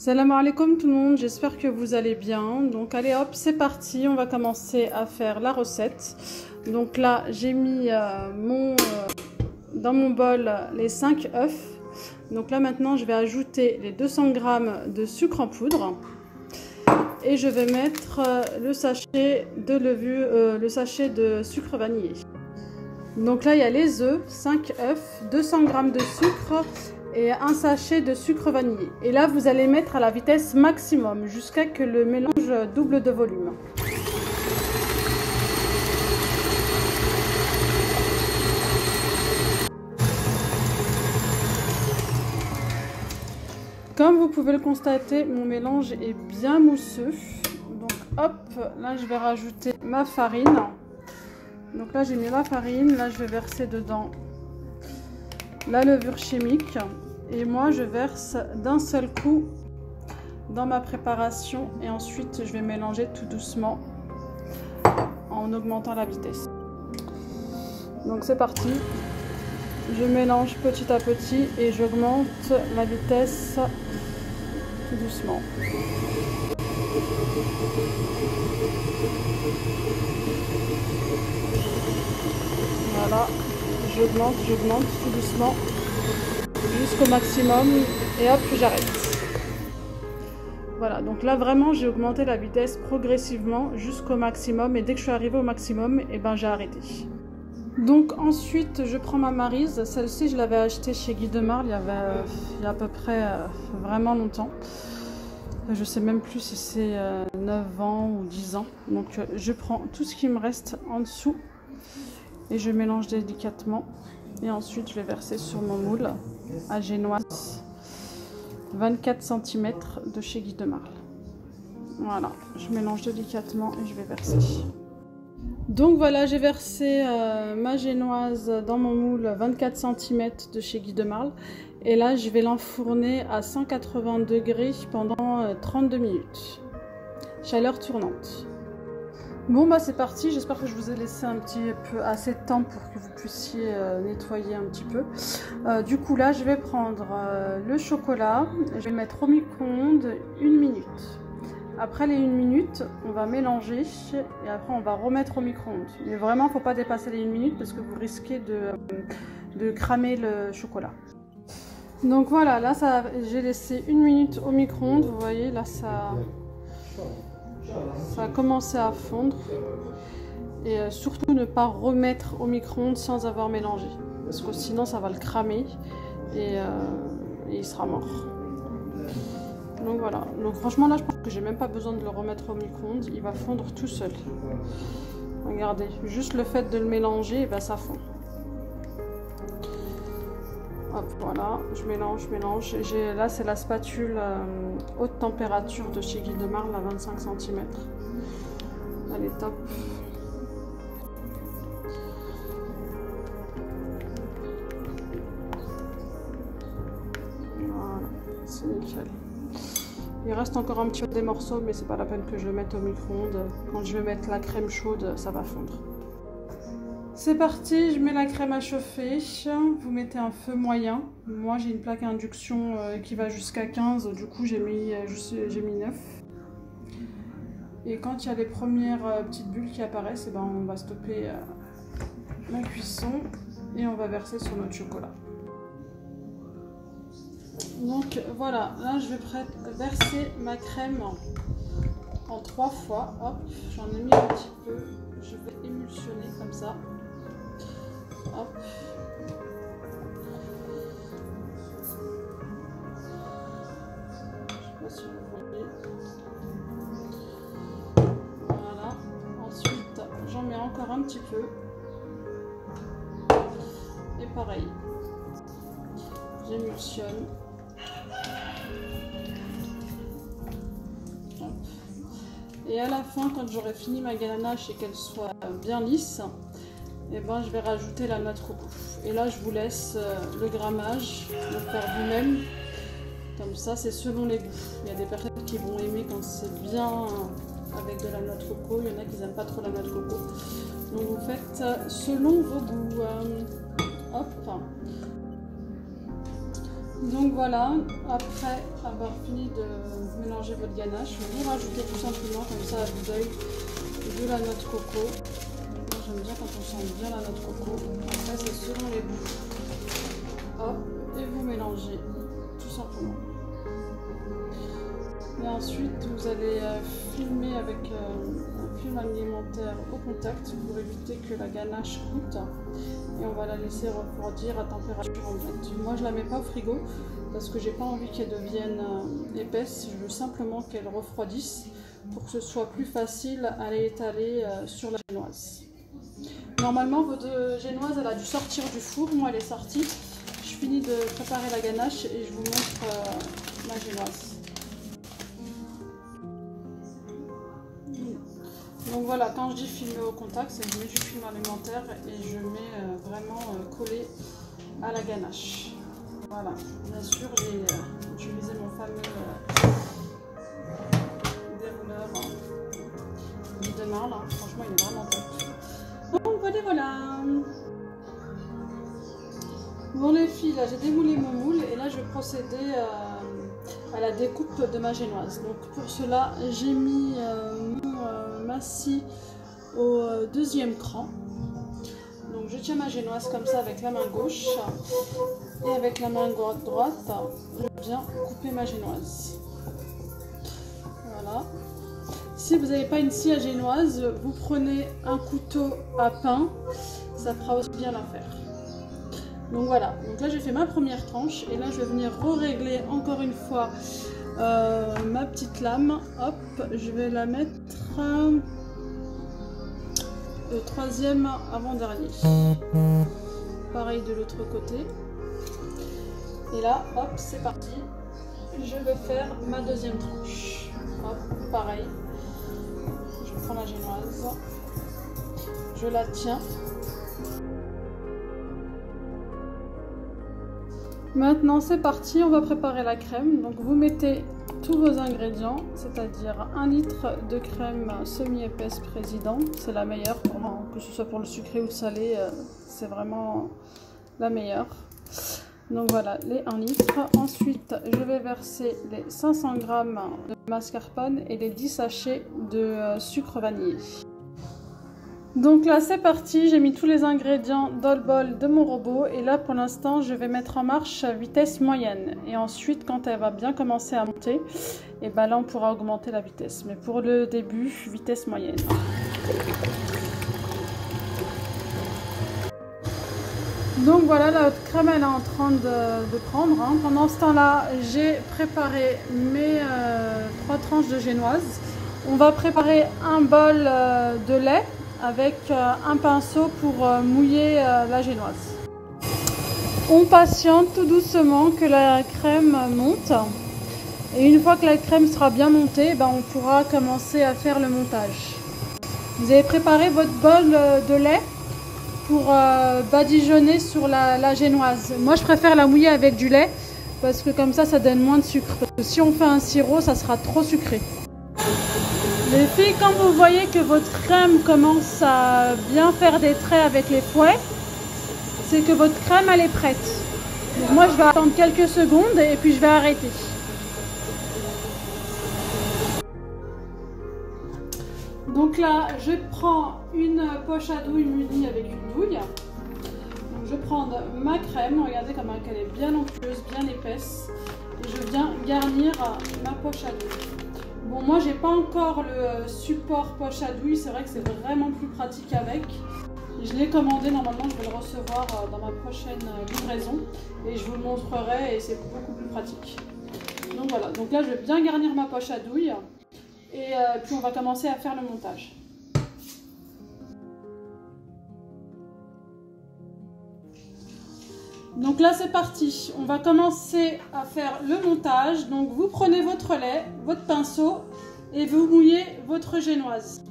Salam alaikum tout le monde, j'espère que vous allez bien. Donc allez hop, c'est parti, on va commencer à faire la recette. Donc là, j'ai mis dans mon bol les 5 œufs. Donc là maintenant, je vais ajouter les 200 g de sucre en poudre. Et je vais mettre le sachet de levure, le sachet de sucre vanillé. Donc là, il y a les œufs, 5 œufs, 200 g de sucre et un sachet de sucre vanillé. Et là, vous allez mettre à la vitesse maximum jusqu'à ce que le mélange double de volume. Comme vous pouvez le constater, mon mélange est bien mousseux. Donc hop, là je vais rajouter ma farine. Donc là j'ai mis ma farine, là je vais verser dedans la levure chimique. Et moi je verse d'un seul coup dans ma préparation. Et ensuite je vais mélanger tout doucement en augmentant la vitesse. Donc c'est parti. Je mélange petit à petit et j'augmente la vitesse tout doucement. Voilà, j'augmente tout doucement jusqu'au maximum et hop, j'arrête. Voilà, donc là vraiment j'ai augmenté la vitesse progressivement jusqu'au maximum et dès que je suis arrivée au maximum, et ben j'ai arrêté. Donc ensuite je prends ma maryse, celle-ci je l'avais achetée chez Guy de Marle il y a à peu près vraiment longtemps. Je sais même plus si c'est 9 ans ou 10 ans. Donc je prends tout ce qui me reste en dessous et je mélange délicatement. Et ensuite je vais verser sur mon moule à génoise 24 cm de chez Guy de Marle. Voilà, je mélange délicatement et je vais verser. Donc voilà, j'ai versé ma génoise dans mon moule 24 cm de chez Guy de Marle. Et là, je vais l'enfourner à 180 degrés pendant 32 minutes. Chaleur tournante. Bon bah c'est parti, j'espère que je vous ai laissé un petit peu assez de temps pour que vous puissiez nettoyer un petit peu. Du coup là, je vais prendre le chocolat, je vais le mettre au micro-ondes 1 minute. Après les 1 minute, on va mélanger et après on va remettre au micro-ondes. Mais vraiment, il ne faut pas dépasser les 1 minute parce que vous risquez de cramer le chocolat. Donc voilà, là j'ai laissé 1 minute au micro-ondes. Vous voyez, là ça a commencé à fondre. Et surtout ne pas remettre au micro-ondes sans avoir mélangé. Parce que sinon ça va le cramer et il sera mort. Donc voilà, donc franchement là je pense que j'ai même pas besoin de le remettre au micro-ondes, il va fondre tout seul. Regardez, juste le fait de le mélanger, et ben ça fond. Hop, voilà, je mélange. Là c'est la spatule haute température de chez Guy de Marle à 25 cm. Elle est top. Voilà, c'est nickel. Il reste encore un petit peu des morceaux, mais c'est pas la peine que je le mette au micro-ondes. Quand je vais mettre la crème chaude, ça va fondre. C'est parti, je mets la crème à chauffer. Vous mettez un feu moyen. Moi, j'ai une plaque à induction qui va jusqu'à 15. Du coup, j'ai mis 9. Et quand il y a les premières petites bulles qui apparaissent, et ben, on va stopper la cuisson et on va verser sur notre chocolat. Donc voilà, là je vais verser ma crème en 3 fois. Hop, j'en ai mis un petit peu. Je vais émulsionner comme ça. Hop. Je sais pas si vous voyez. Voilà. Ensuite, j'en mets encore un petit peu. Et pareil. J'émulsionne. Et à la fin, quand j'aurai fini ma ganache et qu'elle soit bien lisse, et ben, je vais rajouter la noix de coco. Et là, je vous laisse le grammage, le faire vous-même. Comme ça, c'est selon les goûts. Il y a des personnes qui vont aimer quand c'est bien avec de la noix de coco. Il y en a qui n'aiment pas trop la noix de coco. Donc vous faites selon vos goûts. Hop. Donc voilà, après avoir fini mélanger votre ganache. Vous rajoutez tout simplement comme ça à vue d'œil de la noix de coco. Moi j'aime bien quand on sent bien la noix de coco. Après c'est selon les goûts. Hop, et vous mélangez tout simplement. Et ensuite vous allez filmer avec un film alimentaire au contact pour éviter que la ganache goûte. Et on va la laisser refroidir à température ambiante. Moi je la mets pas au frigo parce que j'ai pas envie qu'elle devienne épaisse. Je veux simplement qu'elle refroidisse pour que ce soit plus facile à l'étaler sur la génoise. Normalement votre génoise elle a dû sortir du four. Moi elle est sortie. Je finis de préparer la ganache et je vous montre ma génoise. Donc voilà, quand je dis filmer au contact, c'est que je mets du film alimentaire et je mets vraiment collé à la ganache. Voilà, bien sûr j'ai utilisé mon fameux dérouleur de Marle, hein. Franchement il est vraiment top. Donc voilà. Bon les filles, là j'ai démoulé mon moule et là je vais procéder à la découpe de ma génoise. Donc pour cela j'ai mis ma scie au deuxième cran. Donc je tiens ma génoise comme ça avec la main gauche et avec la main droite je viens couper ma génoise. Voilà. Si vous n'avez pas une scie à génoise, vous prenez un couteau à pain, ça fera aussi bien l'affaire. Donc voilà, donc là j'ai fait ma première tranche et là je vais venir régler encore une fois ma petite lame. Hop, je vais la mettre le troisième avant-dernier. Pareil de l'autre côté. Et là, hop, c'est parti. Je vais faire ma deuxième tranche. Hop, pareil. Je prends la génoise. Je la tiens. Maintenant c'est parti, on va préparer la crème. Donc vous mettez tous vos ingrédients, c'est-à-dire 1 litre de crème semi-épaisse Président, c'est la meilleure pour moi, que ce soit pour le sucré ou le salé, c'est vraiment la meilleure. Donc voilà, les 1 litre. Ensuite je vais verser les 500 g de mascarpone et les 10 sachets de sucre vanillé. Donc là c'est parti, j'ai mis tous les ingrédients dans le bol de mon robot et là pour l'instant je vais mettre en marche à vitesse moyenne et ensuite quand elle va bien commencer à monter, et ben là on pourra augmenter la vitesse, mais pour le début vitesse moyenne. Donc voilà, la crème elle est en train de prendre, hein. Pendant ce temps là j'ai préparé mes 3 tranches de génoise. On va préparer un bol de lait avec un pinceau pour mouiller la génoise. On patiente tout doucement que la crème monte et une fois que la crème sera bien montée, ben on pourra commencer à faire le montage. Vous avez préparé votre bol de lait pour badigeonner sur la génoise. Moi je préfère la mouiller avec du lait parce que comme ça donne moins de sucre. Parce que si on fait un sirop, ça sera trop sucré. Les filles, quand vous voyez que votre crème commence à bien faire des traits avec les fouets, c'est que votre crème elle est prête. Donc moi je vais attendre quelques secondes et puis je vais arrêter. Donc là je prends une poche à douille munie avec une douille. Donc je prends ma crème, regardez comme elle est bien onctueuse, bien épaisse. Et je viens garnir ma poche à douille. Bon, moi j'ai pas encore le support poche à douille, c'est vrai que c'est vraiment plus pratique avec. Je l'ai commandé, normalement je vais le recevoir dans ma prochaine livraison et je vous le montrerai et c'est beaucoup plus pratique. Donc voilà, donc là je vais bien garnir ma poche à douille et puis on va commencer à faire le montage. Donc là c'est parti, on va commencer à faire le montage. Donc vous prenez votre lait, votre pinceau et vous mouillez votre génoise.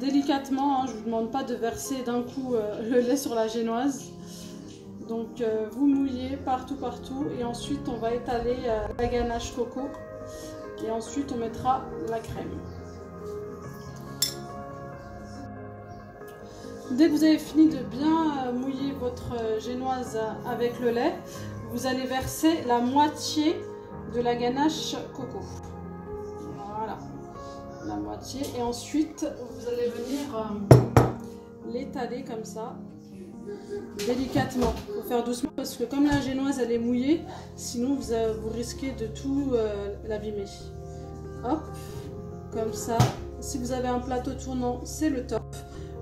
Délicatement, hein, je ne vous demande pas de verser d'un coup le lait sur la génoise. Donc vous mouillez partout et ensuite on va étaler la ganache coco et ensuite on mettra la crème. Dès que vous avez fini de bien mouiller votre génoise avec le lait, vous allez verser la moitié de la ganache coco. la moitié. Et ensuite, vous allez venir l'étaler comme ça, délicatement. Il faut faire doucement parce que comme la génoise elle est mouillée, sinon vous risquez de tout l'abîmer. Hop, comme ça. Si vous avez un plateau tournant, c'est le top.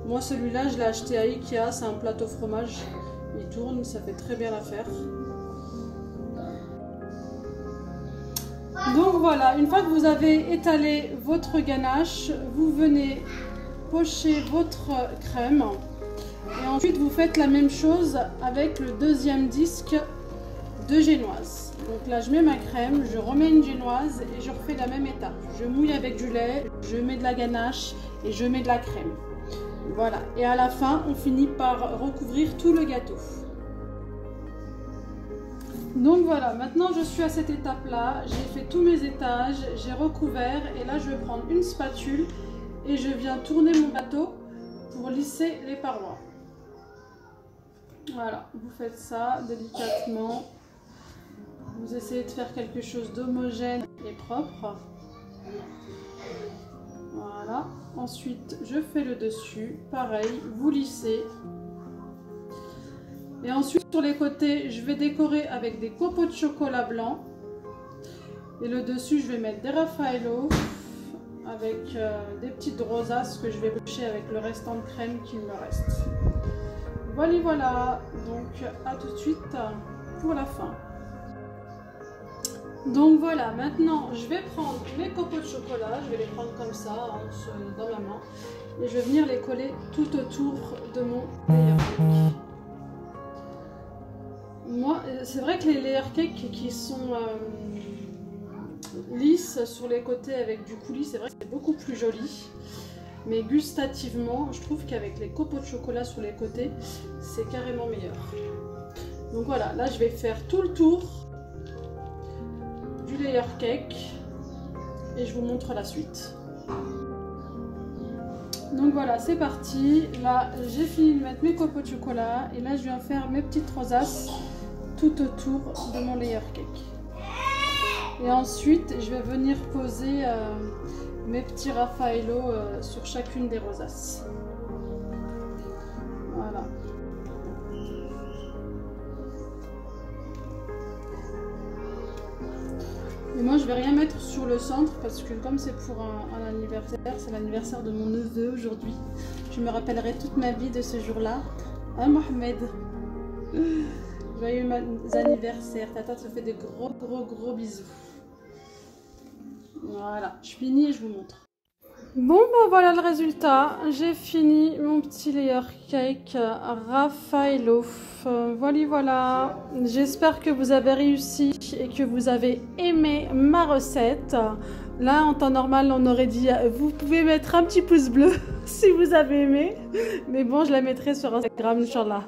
Moi celui-là, je l'ai acheté à Ikea, c'est un plateau fromage. Il tourne, ça fait très bien l'affaire. Donc voilà, une fois que vous avez étalé votre ganache, vous venez pocher votre crème. Et ensuite, vous faites la même chose avec le deuxième disque de génoise. Donc là, je mets ma crème, je remets une génoise et je refais la même étape. Je mouille avec du lait, je mets de la ganache et je mets de la crème. Voilà. Et à la fin, on finit par recouvrir tout le gâteau. Donc voilà, maintenant je suis à cette étape-là. J'ai fait tous mes étages, j'ai recouvert et là, je vais prendre une spatule et je viens tourner mon gâteau pour lisser les parois. Voilà, vous faites ça délicatement. Vous essayez de faire quelque chose d'homogène et propre. Voilà. Ensuite, je fais le dessus. Pareil, vous lissez. Et ensuite, sur les côtés, je vais décorer avec des copeaux de chocolat blanc. Et le dessus, je vais mettre des Raffaello avec des petites rosaces que je vais boucher avec le restant de crème qui me reste. Voilà, voilà. Donc, à tout de suite pour la fin. Donc voilà, maintenant je vais prendre mes copeaux de chocolat, je vais les prendre comme ça dans ma main et je vais venir les coller tout autour de mon layer cake. Moi, c'est vrai que les layer cakes qui sont lisses sur les côtés avec du coulis, c'est vrai que c'est beaucoup plus joli. Mais gustativement, je trouve qu'avec les copeaux de chocolat sur les côtés, c'est carrément meilleur. Donc voilà, là je vais faire tout le tour du layer cake et je vous montre la suite. Donc voilà, c'est parti. Là, j'ai fini de mettre mes copeaux de chocolat et là, je viens faire mes petites rosaces tout autour de mon layer cake. Et ensuite, je vais venir poser mes petits Raffaello sur chacune des rosaces. Voilà. Et moi, je vais rien mettre sur le centre parce que comme c'est pour un anniversaire, c'est l'anniversaire de mon neveu aujourd'hui. Je me rappellerai toute ma vie de ce jour-là. Hein, Mohamed? Joyeux anniversaire. Tata te fait des gros bisous. Voilà, je finis et je vous montre. Bon, ben voilà le résultat. J'ai fini mon petit layer cake Raffaello. Voilà. J'espère que vous avez réussi et que vous avez aimé ma recette. Là, en temps normal, on aurait dit vous pouvez mettre un petit pouce bleu si vous avez aimé. Mais bon, je la mettrai sur Instagram, Inch'Allah.